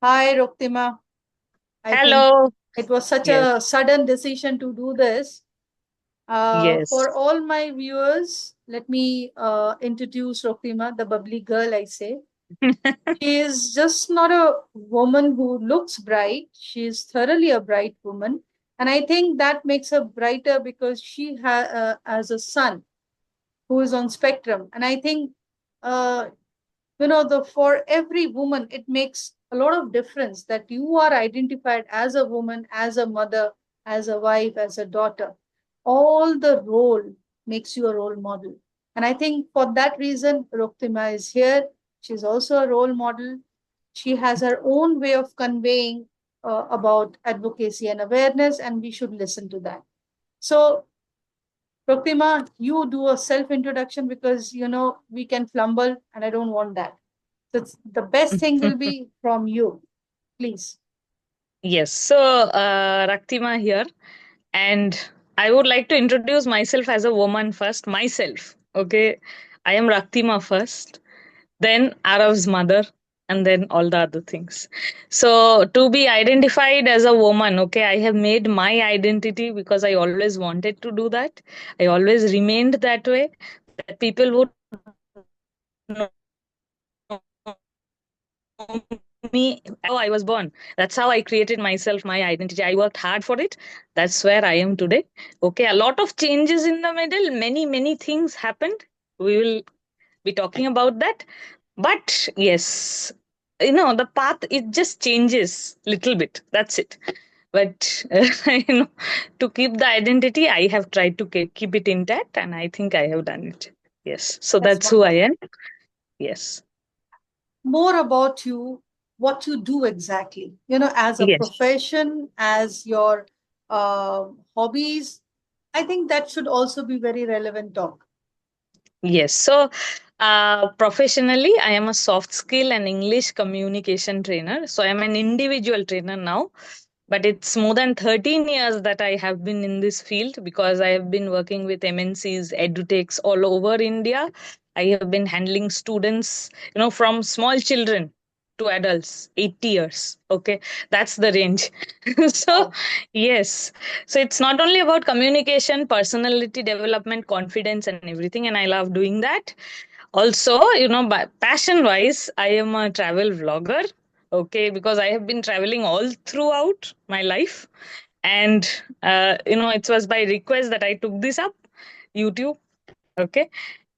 Hi, Raktima. I think Hello. it was such Yes, a sudden decision to do this. yes. For all my viewers, let me introduce Raktima, the bubbly girl, I say. She is just not a woman who looks bright. She is thoroughly a bright woman. And I think that makes her brighter because she has a son who is on spectrum. And I think uh, the for every woman it makes a lot of difference that you are identified as a woman, as a mother, as a wife, as a daughter. All the role makes you a role model, and I think for that reason Roktima is here. She's also a role model. She has her own way of conveying about advocacy and awareness, and we should listen to that. So Roktima, you do a self introduction because we can flumble, and I don't want that. The best thing will be from you, please. Yes. So, Raktima here, and I would like to introduce myself as a woman first. Myself, okay. I am Raktima first, then Arav's mother, and then all the other things. So, to be identified as a woman, okay, I have made my identity because I always wanted to do that. I always remained that way, that people would me how I was born. That's how I created myself, my identity. I worked hard for it. That's where I am today. Okay, a lot of changes in the middle. Many things happened. We will be talking about that. But yes, the path it just changes little bit. That's it. But to keep the identity, I have tried to keep it intact, and I think I have done it. Yes. So That's that's who I wonderful. am. Yes. More about you, what you do exactly, as a Yes. profession, as your hobbies. I think that should also be very relevant talk. Yes. So, professionally, I am a soft skill and English communication trainer. So, I am an individual trainer now, but it's more than 13 years that I have been in this field because I have been working with MNCs, edutechs all over India. I have been handling students, from small children to adults, 80 years. Okay, that's the range. So, Wow. yes. So it's not only about communication, personality development, confidence, and everything. And I love doing that. Also, by passion wise, I am a travel vlogger. Okay, because I have been traveling all throughout my life. And, it was by request that I took this up, YouTube. Okay.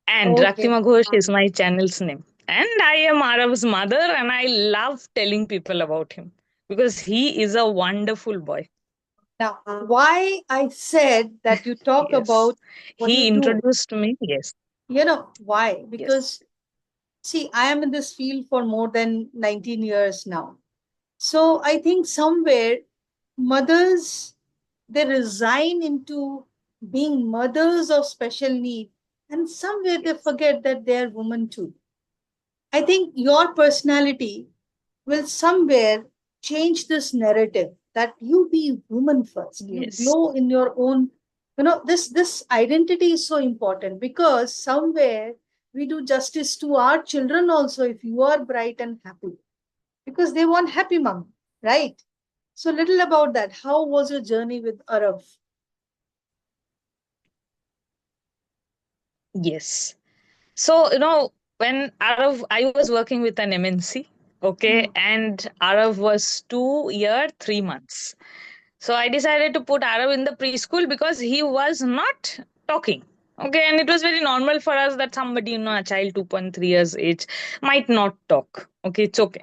And Okay. Raktima Ghosh is my channel's name. And I am Arav's mother, and I love telling people about him because he is a wonderful boy. Now, why I said that you talk Yes. about what you He do, introduced me. Yes. why? Yes. Because see, I am in this field for more than 19 years now. So I think somewhere mothers, they resign into being mothers of special need, and somewhere they Yes. forget that they are women too. I think your personality will somewhere change this narrative that you be woman first. You Yes. glow in your own. This identity is so important because somewhere we do justice to our children also if you are bright and happy because they want happy mom, right? So little about that. How was your journey with Arav? Yes. So, when Arav, I was working with an MNC, okay, Hmm. and Arav was 2 year, 3 months. So I decided to put Arav in the preschool because he was not talking. Okay, and it was very normal for us that somebody, a child 2.3 years age might not talk. Okay, it's okay.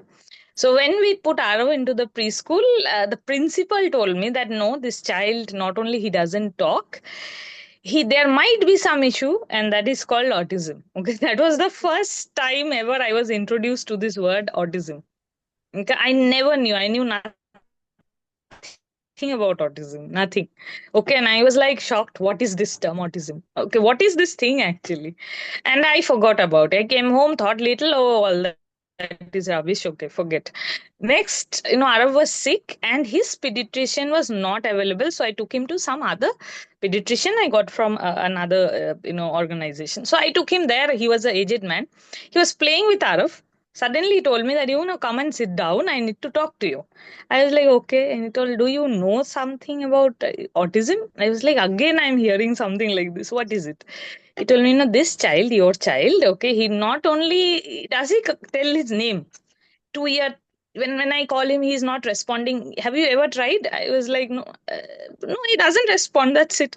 So when we put Arav into the preschool, the principal told me that no, this child not only he doesn't talk, he there might be some issue, and that is called autism. Okay, that was the first time ever I was introduced to this word autism. Okay, I never knew. I knew nothing about autism, nothing. Okay, and I was like shocked. What is this term autism? Okay, what is this thing actually? And I forgot about it. I came home, thought little, oh, all that is rubbish. Okay, forget. Next, Arav was sick, and his pediatrician was not available, so I took him to some other pediatrician I got from another organization. So I took him there. He was an aged man. He was playing with Arav. Suddenly he told me that, come and sit down. I need to talk to you. I was like, okay. And he told, do you know something about autism? I was like, again, I'm hearing something like this. What is it? He told me, this child, your child, okay, he not only does he tell his name, 2 year, when I call him, he's not responding. Have you ever tried? I was like, no, no, he doesn't respond. That's it.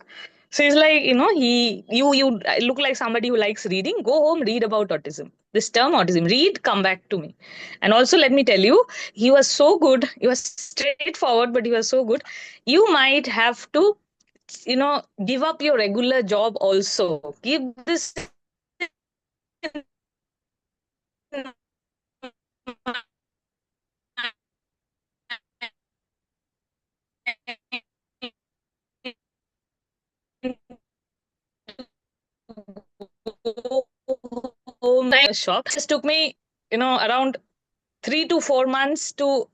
So he's like, you look like somebody who likes reading. Go home, read about autism. This term autism, read, come back to me. And also, let me tell you, he was so good. He was straightforward, but he was so good. You might have to, give up your regular job also. Keep this home shop. Just took me, around 3 to 4 months to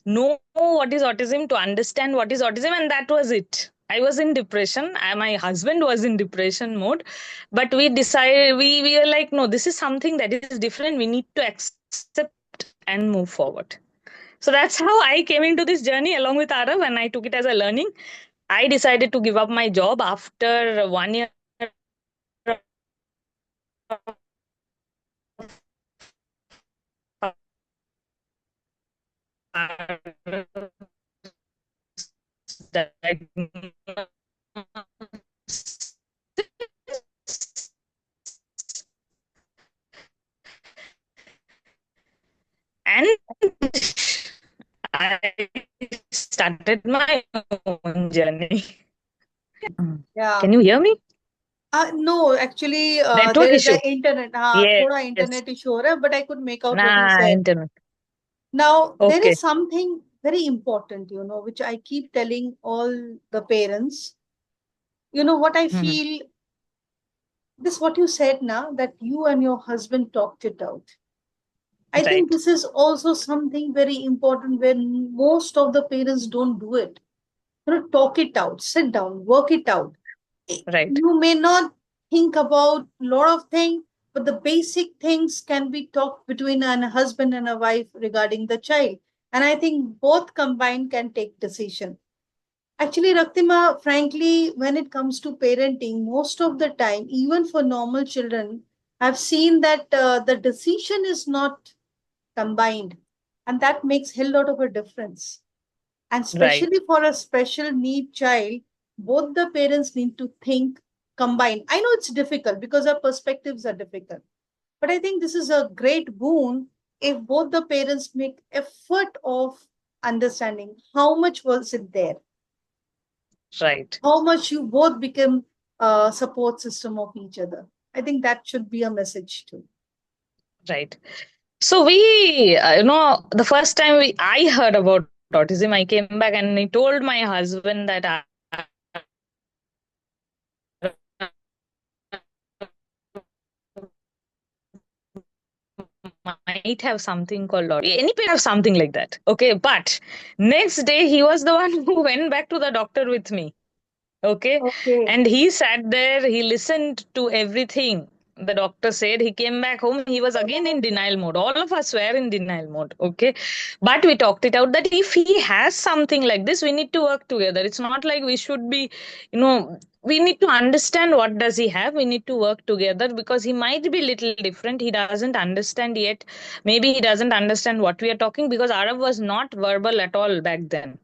know what is autism, to understand what is autism, and that was it. I was in depression. My husband was in depression mode, but we decided, we were like, no, this is something that is different. We need to accept and move forward. So that's how I came into this journey along with Aarav, and I took it as a learning. I decided to give up my job after 1 year and I started my own journey. Yeah. Can you hear me? No, actually, Network there is issue. a internet. Thoda Yes. internet issue हो रहा है, but I could make out what you Nah, said. internet. Now, there Okay. is something very important, which I keep telling all the parents. What I Mhm. feel, this what you said now, that you and your husband talked it out. I think Right. this is also something very important when most of the parents don't do it. Talk it out, sit down, work it out. Right. You may not think about a lot of things, but the basic things can be talked between a husband and a wife regarding the child. And I think both combined can take decision. Actually, Raktima, frankly, when it comes to parenting, most of the time, even for normal children, I've seen that the decision is not combined, and that makes a lot of a difference. And Right. especially for a special need child, both the parents need to think combine. I know it's difficult because our perspectives are difficult, but I think this is a great boon if both the parents make effort of understanding how much was it there, Right. how much you both become a support system of each other. I think that should be a message too. Right. So we, the first time I heard about autism, I came back and I told my husband that I might have something called autism. Any parent have something like that. Okay. But next day, he was the one who went back to the doctor with me. Okay. Okay. And he sat there, he listened to everything the doctor said. He came back home, he was again in denial mode. All of us were in denial mode. Okay. But we talked it out that if he has something like this, we need to work together. It's not like we should be, we need to understand what does he have. We need to work together because he might be little different. He doesn't understand yet. Maybe he doesn't understand what we are talking because Arav was not verbal at all back then.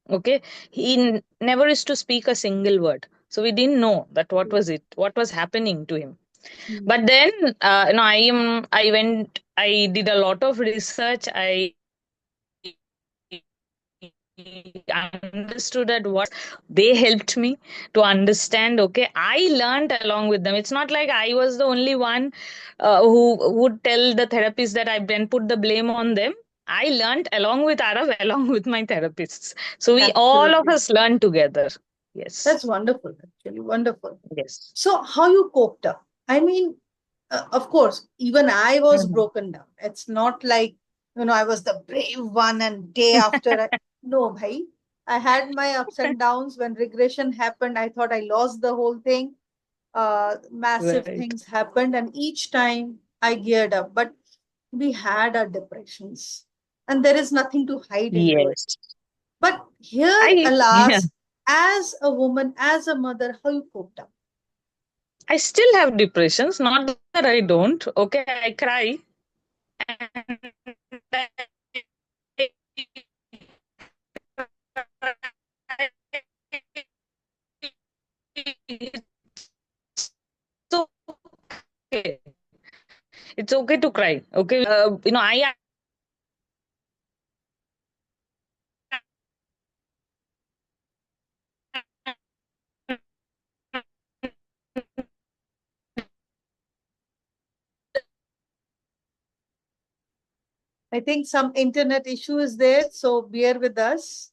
Okay. He never used to speak a single word, so we didn't know that what was happening to him. Mm. But then I did a lot of research. I understood at what they helped me to understand. Okay, I learned along with them. It's not like I was the only one who would tell the therapist that I then put the blame on them. I learned along with Arav, along with my therapists. So we all of Absolutely. us learned together. Yes. That's wonderful, actually. Wonderful. Yes. So, how you coped up? I mean, of course, even I was Mhm. broken down. It's not like, I was the brave one and day after. No, bhai. I had my ups and downs. When regression happened, I thought I lost the whole thing. Massive Right. things happened, and each time I geared up. But We had our depressions, and there is nothing to hide into it. Yes. But here, I yeah. alas, as a woman, as a mother, how you coped up? I still have depressions. Not that I don't. Okay, I cry. And it's okay. It's okay to cry. Okay, I I think some internet issue is there, so bear with us.